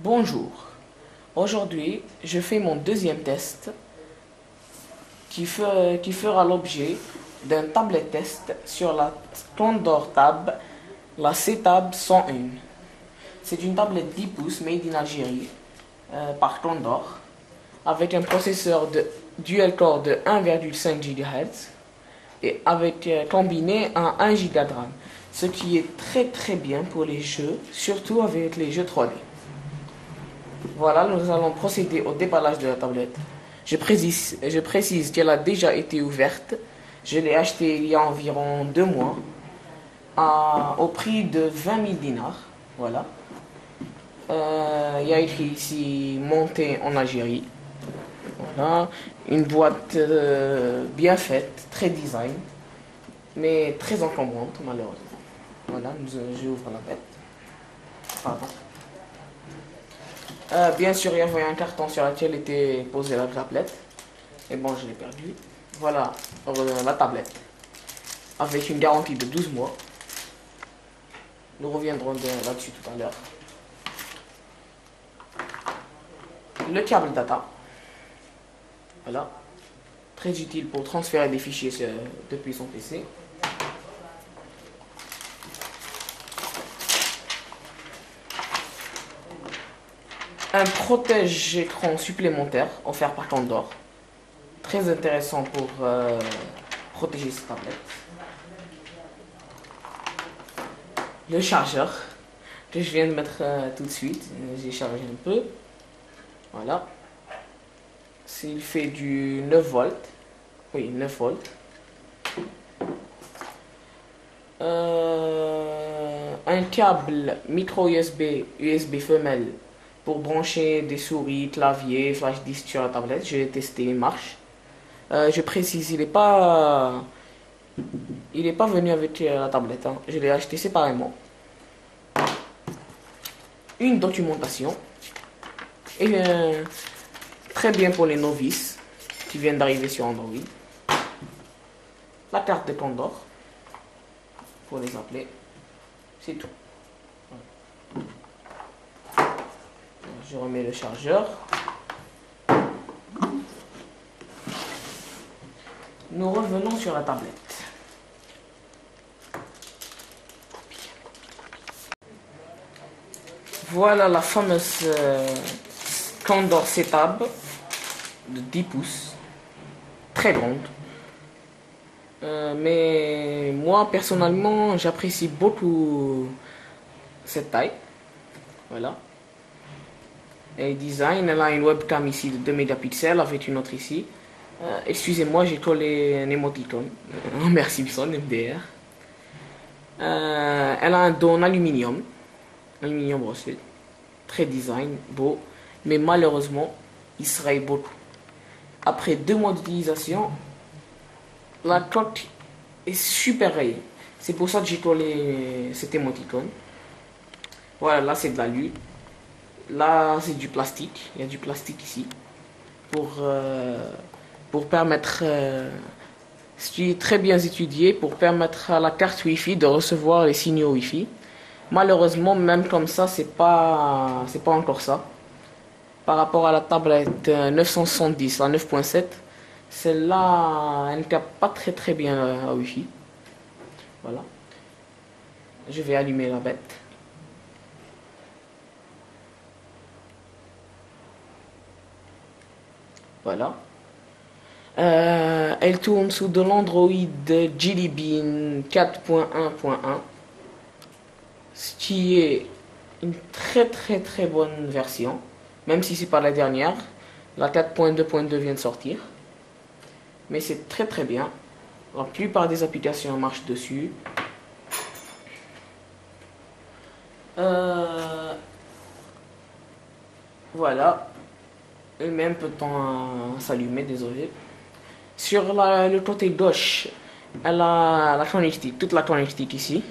Bonjour, aujourd'hui je fais mon deuxième test qui fera l'objet d'un tablet test sur la Condor Tab, la C-Tab 101. C'est une tablette 10 pouces made in Algérie par Condor avec un processeur de dual core de 1,5 GHz et avec combiné un 1 Go de RAM, ce qui est très bien pour les jeux, surtout avec les jeux 3D. Voilà, nous allons procéder au déballage de la tablette. Je précise qu'elle a déjà été ouverte. Je l'ai achetée il y a environ 2 mois au prix de 20 000 dinars. Voilà. Il y a écrit ici montée en Algérie. Voilà. Une boîte bien faite, très design, mais très encombrante malheureusement. Voilà, j'ouvre la bête. Pardon. Bien sûr, il y avait un carton sur lequel était posée la tablette. Et bon, je l'ai perdu. Voilà la tablette. Avec une garantie de 12 mois. Nous reviendrons là-dessus tout à l'heure. Le câble data. Voilà. Très utile pour transférer des fichiers depuis son PC. Un protège-écran supplémentaire offert par Condor. Très intéressant pour protéger cette tablette. Le chargeur que je viens de mettre tout de suite. J'ai chargé un peu. Voilà. Il fait du 9 volts. Oui, 9 volts. Un câble micro USB femelle pour brancher des souris, clavier, flash disk sur la tablette. Je l'ai testé, il marche. Je précise, il n'est pas venu avec la tablette. Hein. Je l'ai acheté séparément. Une documentation. Et très bien pour les novices qui viennent d'arriver sur Android. La carte de Condor. Pour les appeler. C'est tout. Je remets le chargeur. Nous revenons sur la tablette. Voilà la fameuse Condor C-Tab de 10 pouces. Très grande. Mais moi personnellement j'apprécie beaucoup cette taille. Voilà. Et design, elle a une webcam ici de 2 mégapixels avec une autre ici. Excusez-moi, j'ai collé un émoticône. Merci Bison, MDR. Elle a un dos en aluminium brossé. Très design, beau. Mais malheureusement, il se raye beaucoup. Après 2 mois d'utilisation, la coque est super rayée. C'est pour ça que j'ai collé cet émoticône. Voilà, là c'est de l'alu. Là c'est du plastique. Il y a du plastique ici. Pour permettre, ce qui est très bien étudié, pour permettre à la carte Wi-Fi de recevoir les signaux Wi-Fi. Malheureusement, même comme ça, c'est pas encore ça. Par rapport à la tablette 970, la 9.7, celle-là, elle ne capte pas très bien la Wi-Fi. Voilà. Je vais allumer la bête. Voilà. Elle tourne sous de l'Android Jelly Bean 4.1.1, ce qui est une très bonne version, même si c'est pas la dernière. La 4.2.2 vient de sortir, mais c'est très bien. La plupart des applications marchent dessus. Voilà. Elle met un peu de temps à s'allumer, désolé. Sur le côté gauche, elle a la connectique, toute la connectique ici.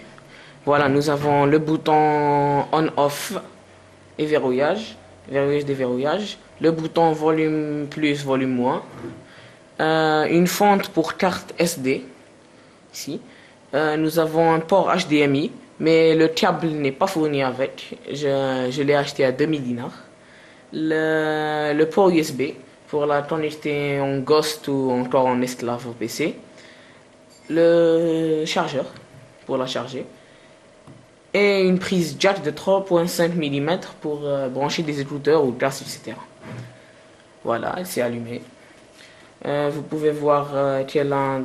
Voilà, nous avons le bouton on-off et verrouillage, déverrouillage. Le bouton volume plus, volume moins. Une fente pour carte SD, ici. Nous avons un port HDMI mais le câble n'est pas fourni avec. Je l'ai acheté à 2000 dinars. Le port USB pour la connecter en Ghost ou encore en esclave au PC. Le chargeur pour la charger. Et une prise jack de 3,5 mm pour brancher des écouteurs ou casques, etc. Voilà, elle s'est allumée. Vous pouvez voir qu'elle a un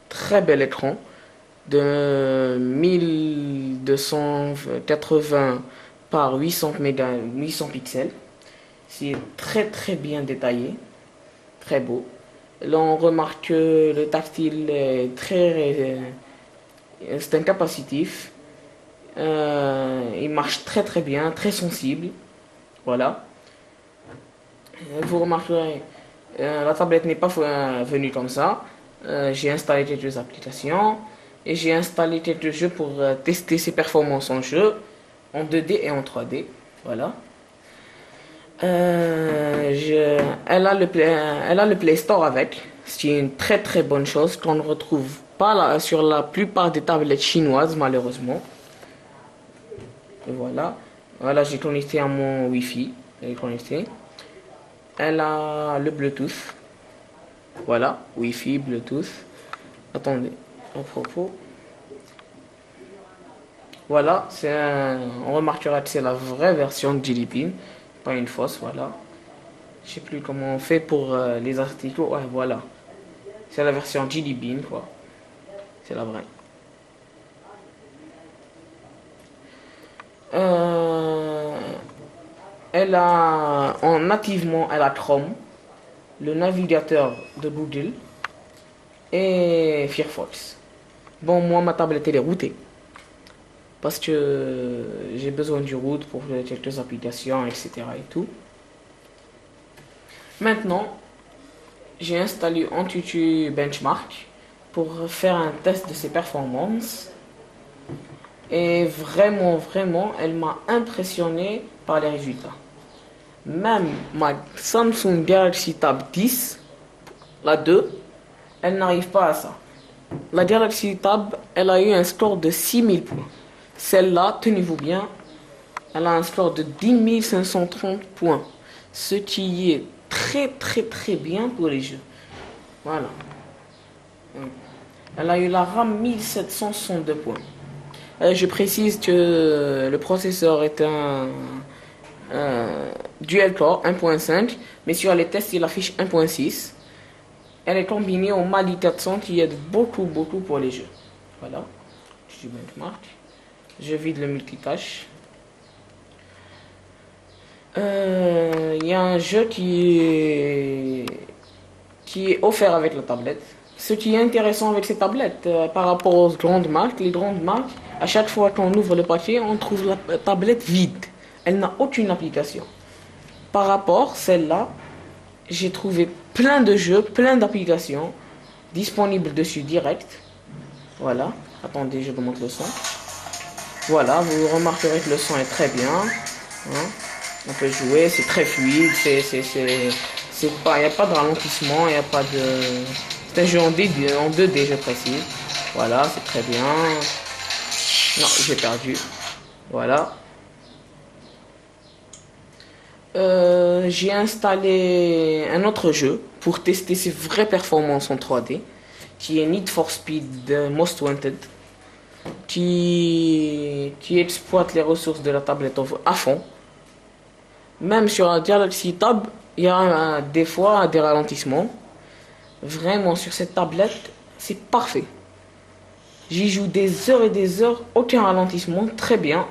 très bel écran de 1280 par 800 pixels. C'est très très bien détaillé, très beau. Là on remarque que le tactile est c'est un capacitif. Il marche très très bien, très sensible. Voilà. Vous remarquerez, la tablette n'est pas venue comme ça. J'ai installé quelques applications et j'ai installé quelques jeux pour tester ses performances en jeu, en 2D et en 3D. Voilà. Elle a le Play Store avec, ce qui est une très très bonne chose qu'on ne retrouve pas sur la plupart des tablettes chinoises malheureusement. Et voilà. Voilà, j'ai connecté à mon Wi-Fi. Elle est connectée. Elle a le Bluetooth. Voilà, Wi-Fi, Bluetooth. Attendez, à propos. Voilà, on remarquera que c'est la vraie version de Jelly Bean, pas une fausse, voilà. Je sais plus comment on fait pour les articles. Ouais, voilà. C'est la version Jelly Bean, quoi. C'est la vraie. Nativement, elle a Chrome, le navigateur de Google et Firefox. Bon, moi, ma tablette, elle est routée. Parce que j'ai besoin du root pour quelques applications, etc. et tout. Maintenant, j'ai installé Antutu Benchmark pour faire un test de ses performances. Et vraiment, vraiment, elle m'a impressionné par les résultats. Même ma Samsung Galaxy Tab 10, la 2, elle n'arrive pas à ça. La Galaxy Tab, elle a eu un score de 6000 points. Celle-là, tenez-vous bien, elle a un score de 10 530 points. Ce qui est très très très bien pour les jeux. Voilà. Elle a eu la RAM 1762 points. Je précise que le processeur est un dual core 1.5, mais sur les tests il affiche 1.6. Elle est combinée au Mali 400 qui aide beaucoup beaucoup pour les jeux. Voilà. Je benchmark. Je vide le multitâche. Il y a un jeu qui est offert avec la tablette. Ce qui est intéressant avec ces tablettes par rapport aux grandes marques, les grandes marques, à chaque fois qu'on ouvre le paquet, on trouve la tablette vide. Elle n'a aucune application. Par rapport à celle-là, j'ai trouvé plein de jeux, plein d'applications disponibles dessus direct. Voilà. Attendez, je vous montre le son. Voilà, vous remarquerez que le son est très bien. Hein. On peut jouer, c'est très fluide, il n'y a pas de ralentissement, il n'y a pas de... C'est un jeu en 2D, je précise. Voilà, c'est très bien. Non, j'ai perdu. Voilà. J'ai installé un autre jeu pour tester ses vraies performances en 3D, qui est Need for Speed Most Wanted, qui exploite les ressources de la tablette à fond. Même sur la Galaxy Tab, il y a des fois des ralentissements. Vraiment, sur cette tablette, c'est parfait. J'y joue des heures et des heures, aucun ralentissement, très bien.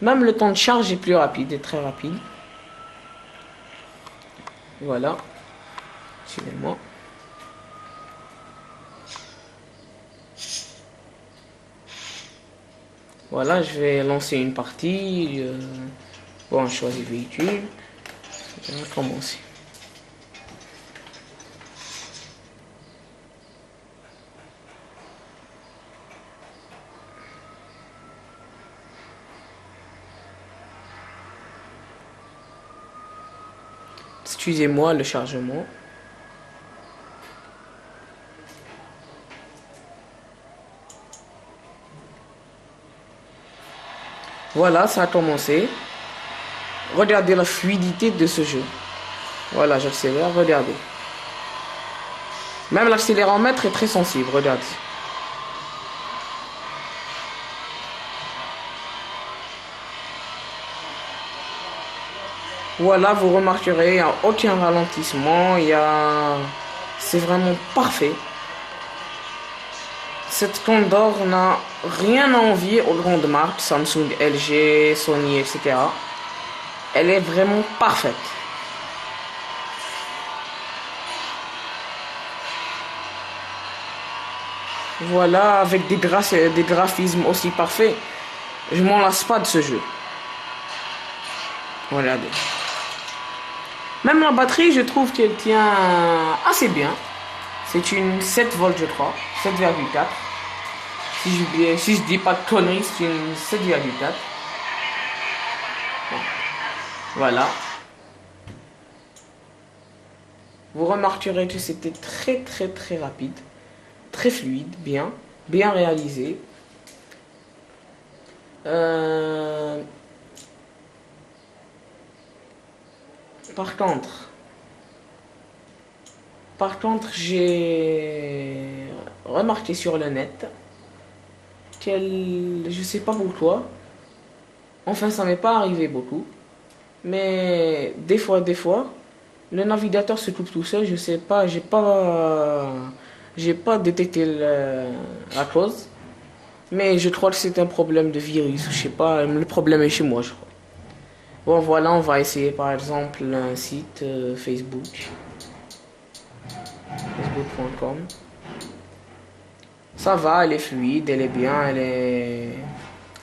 Même le temps de charge est plus rapide et très rapide. Voilà. Suivez-moi. Voilà, je vais lancer une partie. Bon, je choisis véhicule. Je vais commencer. Excusez-moi le chargement. Voilà, ça a commencé. Regardez la fluidité de ce jeu. Voilà, j'accélère, regardez. Même l'accéléromètre est très sensible, regardez. Voilà, vous remarquerez, il n'y a aucun ralentissement, c'est vraiment parfait. Cette Condor n'a rien à envier aux grandes marques, Samsung, LG, Sony, etc. Elle est vraiment parfaite. Voilà, avec des graphismes aussi parfaits. Je m'en lasse pas de ce jeu. Regardez. Même la batterie, je trouve qu'elle tient assez bien. C'est une 7 volts, je crois. 7,4. Si je dis pas de conneries, c'est une 7,4. Bon. Voilà. Vous remarquerez que c'était très rapide. Très fluide, bien réalisé. Par contre, j'ai remarqué sur le net je sais pas pourquoi, enfin ça m'est pas arrivé beaucoup, mais des fois, le navigateur se coupe tout seul, je sais pas, j'ai pas détecté la cause, mais je crois que c'est un problème de virus, je sais pas, le problème est chez moi, je crois. Bon voilà, on va essayer par exemple un site facebook.com. Ça va, elle est fluide, elle est bien, elle est...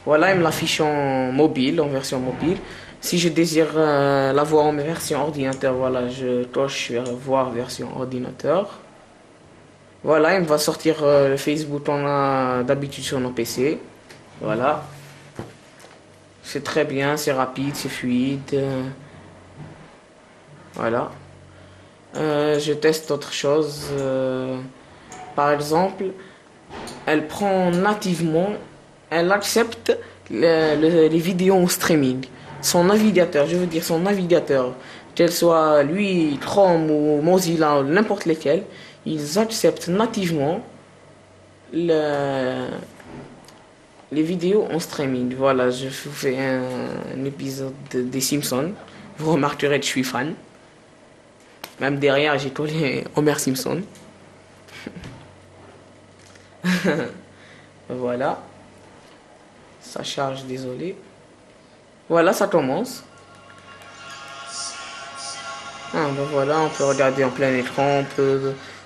Voilà, il me l'affiche en mobile, en version mobile. Si je désire la voir en version ordinateur, voilà, je coche vers voir version ordinateur. Voilà, il me va sortir le Facebook qu'on a d'habitude sur nos PC. Voilà. C'est très bien, c'est rapide, c'est fluide. Voilà. Je teste autre chose. Par exemple, elle prend nativement, elle accepte les vidéos en streaming. Son navigateur, je veux dire son navigateur, qu'elle soit lui, Chrome ou Mozilla ou n'importe lesquels, ils acceptent nativement les vidéos en streaming. Voilà, je vous fais un épisode des Simpsons. Vous remarquerez que je suis fan. Même derrière, j'ai collé Homer Simpson. Voilà. Ça charge, désolé. Voilà, ça commence. Ah, ben voilà, on peut regarder en plein écran.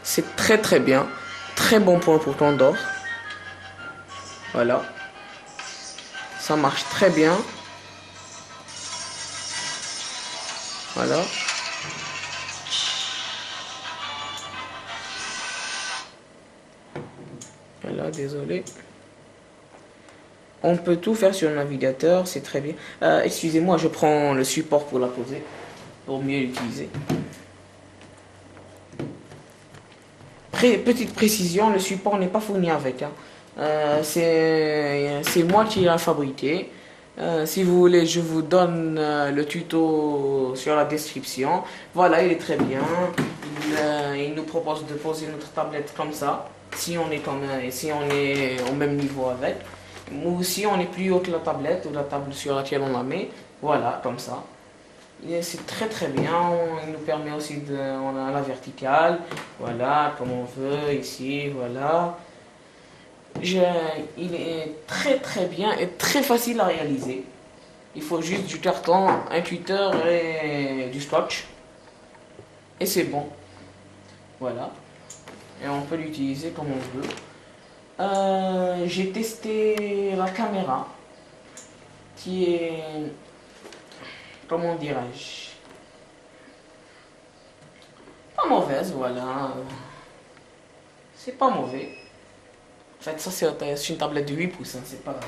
C'est très bien. Très bon point pour Condor. Voilà. Ça marche très bien. Voilà. Voilà, désolé. On peut tout faire sur le navigateur, c'est très bien. Excusez-moi, je prends le support pour la poser, pour mieux l'utiliser. Petite précision, le support n'est pas fourni avec. C'est moi qui l'ai fabriqué. Si vous voulez, je vous donne le tuto sur la description. Voilà, il est très bien. Il nous propose de poser notre tablette comme ça, si on est au même niveau avec. Ou si on est plus haut que la tablette ou la table sur laquelle on la met. Voilà, comme ça. C'est très bien. Il nous permet aussi on a la verticale. Voilà, comme on veut ici. Voilà. Il est très bien et très facile à réaliser. Il faut juste du carton, un cutter et du scotch. Et c'est bon. Voilà. Et on peut l'utiliser comme on veut. J'ai testé la caméra qui est, comment dirais-je, pas mauvaise, voilà. C'est pas mauvais. En fait, ça c'est une tablette de 8 pouces, hein, c'est pas...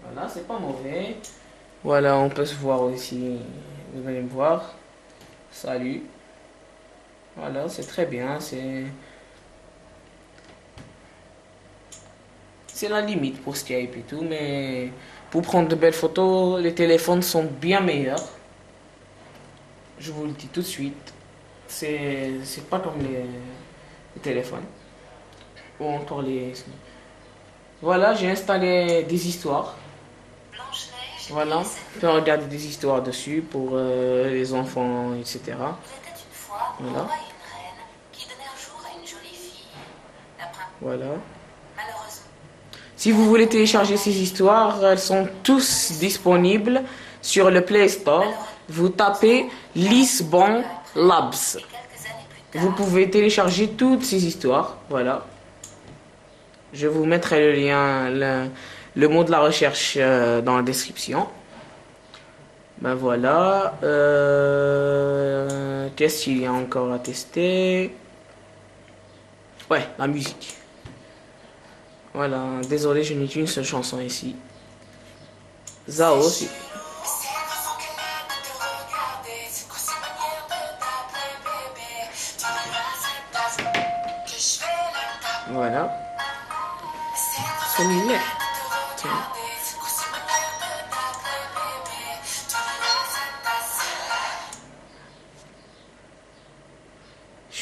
Voilà, c'est pas mauvais. Voilà, on peut se voir aussi. Vous allez me voir. Salut. Voilà, c'est très bien, c'est la limite pour Skype et tout, mais Pour prendre de belles photos, les téléphones sont bien meilleurs. Je vous le dis tout de suite. C'est pas comme les téléphones. Ou encore les... Voilà, j'ai installé des histoires. Voilà, on peut regarder des histoires dessus pour les enfants, etc. Voilà. Voilà. Si vous voulez télécharger ces histoires, elles sont tous disponibles sur le Play Store. Vous tapez Lisbon Labs. Vous pouvez télécharger toutes ces histoires. Voilà. Je vous mettrai le lien, le mot de la recherche dans la description. Ben voilà. Qu'est-ce qu'il y a encore à tester? Ouais, la musique. Voilà, désolé, je n'ai qu'une seule chanson ici. Zao aussi. Voilà. Celui-là.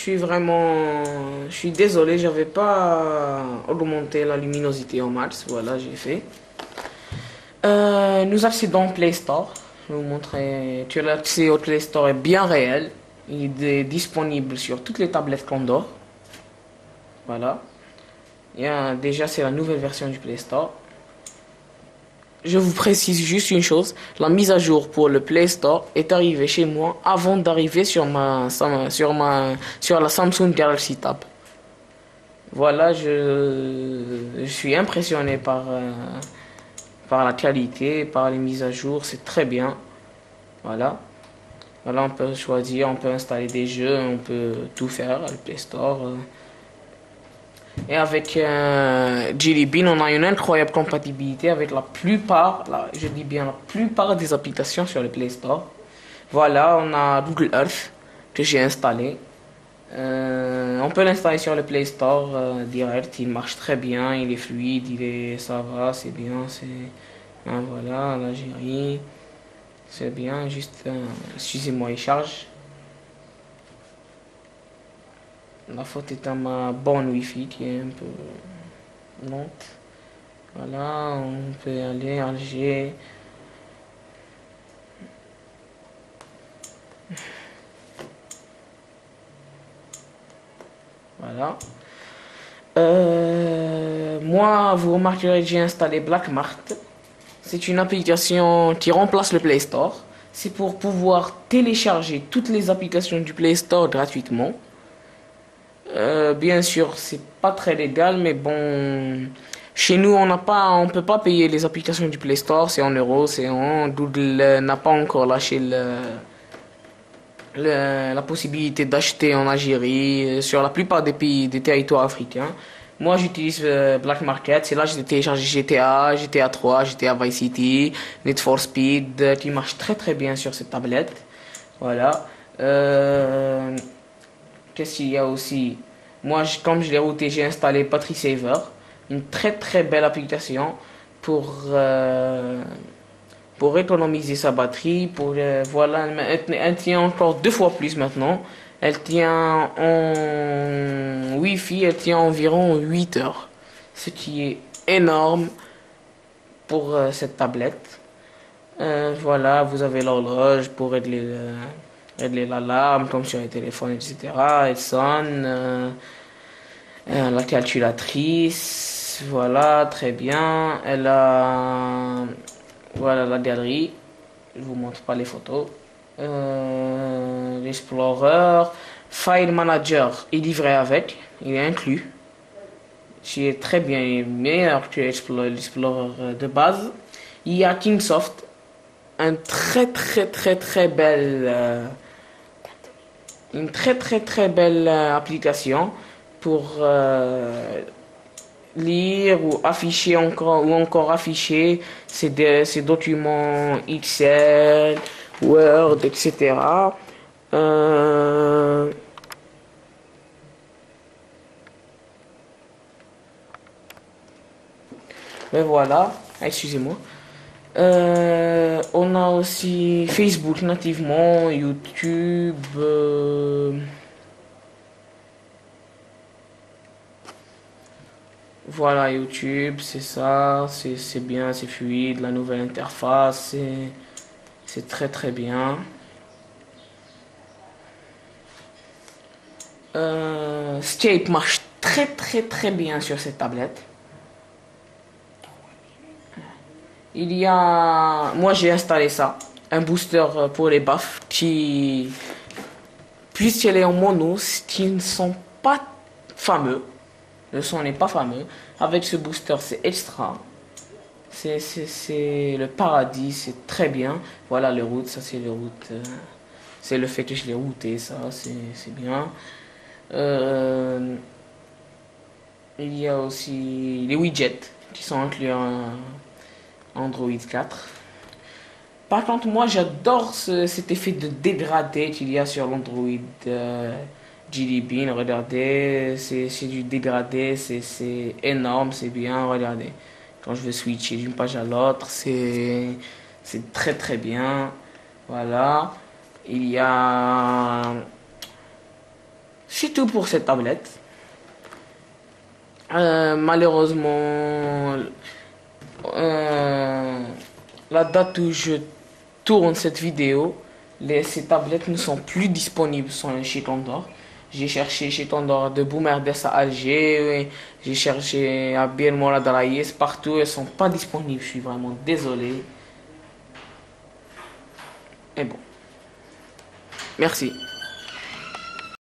Je suis désolé, j'avais pas augmenté la luminosité au max. Voilà, j'ai fait. Nous accédons au Play Store. Je vais vous montrer que l'accès au Play Store est bien réel. Il est disponible sur toutes les tablettes Condor. Voilà. Déjà, c'est la nouvelle version du Play Store. Je vous précise juste une chose, la mise à jour pour le Play Store est arrivée chez moi avant d'arriver sur la Samsung Galaxy Tab. Voilà, je suis impressionné par la qualité, par les mises à jour, c'est très bien. Voilà. Voilà, on peut choisir, on peut installer des jeux, on peut tout faire, le Play Store. Et avec Jelly Bean, on a une incroyable compatibilité avec la plupart, je dis bien la plupart des applications sur le Play Store. Voilà, on a Google Earth que j'ai installé. On peut l'installer sur le Play Store direct, il marche très bien, il est fluide, ça va, c'est bien, voilà, l'Algérie, c'est bien, juste, excusez-moi, il charge. La faute est à ma borne Wi-Fi qui est un peu lente. Voilà, on peut aller à Alger. Voilà. Moi, vous remarquerez que j'ai installé Blackmart. C'est une application qui remplace le Play Store. C'est pour pouvoir télécharger toutes les applications du Play Store gratuitement. Bien sûr, c'est pas très légal, mais bon, chez nous, on peut pas payer les applications du Play Store, c'est en euros, Google n'a pas encore lâché la possibilité d'acheter en Algérie, sur la plupart des pays, des territoires africains. Moi, j'utilise Black Market, c'est là que j'ai téléchargé GTA 3, GTA Vice City, Need for Speed, qui marche très très bien sur cette tablette. Voilà. Qu'est-ce qu'il y a aussi? Moi, comme je l'ai routé, j'ai installé Battery Saver, une très très belle application pour économiser sa batterie. Voilà, elle tient encore 2 fois plus maintenant. Elle tient en Wi-Fi, elle tient environ 8 heures, ce qui est énorme pour cette tablette. Voilà, vous avez l'horloge pour régler l'alarme, comme sur les téléphones, etc. Elle sonne. La calculatrice, voilà, très bien. Elle a, voilà, la galerie. Je vous montre pas les photos. L'Explorer, File Manager est livré avec, il est inclus. Qui est très bien, il est meilleur que l'Explorer de base. Il y a Kingsoft, un très très très très belle, une très très très belle application pour lire ou afficher encore afficher ces documents Excel, Word, etc. Mais voilà, excusez-moi. On a aussi Facebook nativement, YouTube. Voilà, YouTube, c'est ça, c'est bien, c'est fluide, la nouvelle interface, c'est très très bien. Skype marche très très très bien sur cette tablette. Moi j'ai installé ça, un booster pour les baffes qui, puisqu'elle est en mono, qui ne sont pas fameux. Le son n'est pas fameux. Avec ce booster, c'est extra. C'est le paradis, c'est très bien. Voilà les routes, ça c'est les routes. C'est le fait que je l'ai routé, ça c'est bien. Euh, il y a aussi les widgets qui sont inclus en Android 4. Par contre, moi j'adore cet effet de dégradé qu'il y a sur l'Android Jelly Bean. Regardez, c'est du dégradé, c'est énorme, c'est bien. Regardez, quand je veux switcher d'une page à l'autre, c'est très très bien. Voilà, il y a. C'est tout pour cette tablette. Malheureusement, euh, la date où je tourne cette vidéo, ces tablettes ne sont plus disponibles chez Condor. J'ai cherché chez Condor de Boumerdès à Alger, j'ai cherché à Bir Moradaraïs, partout, elles sont pas disponibles. Je suis vraiment désolé. Et bon, merci.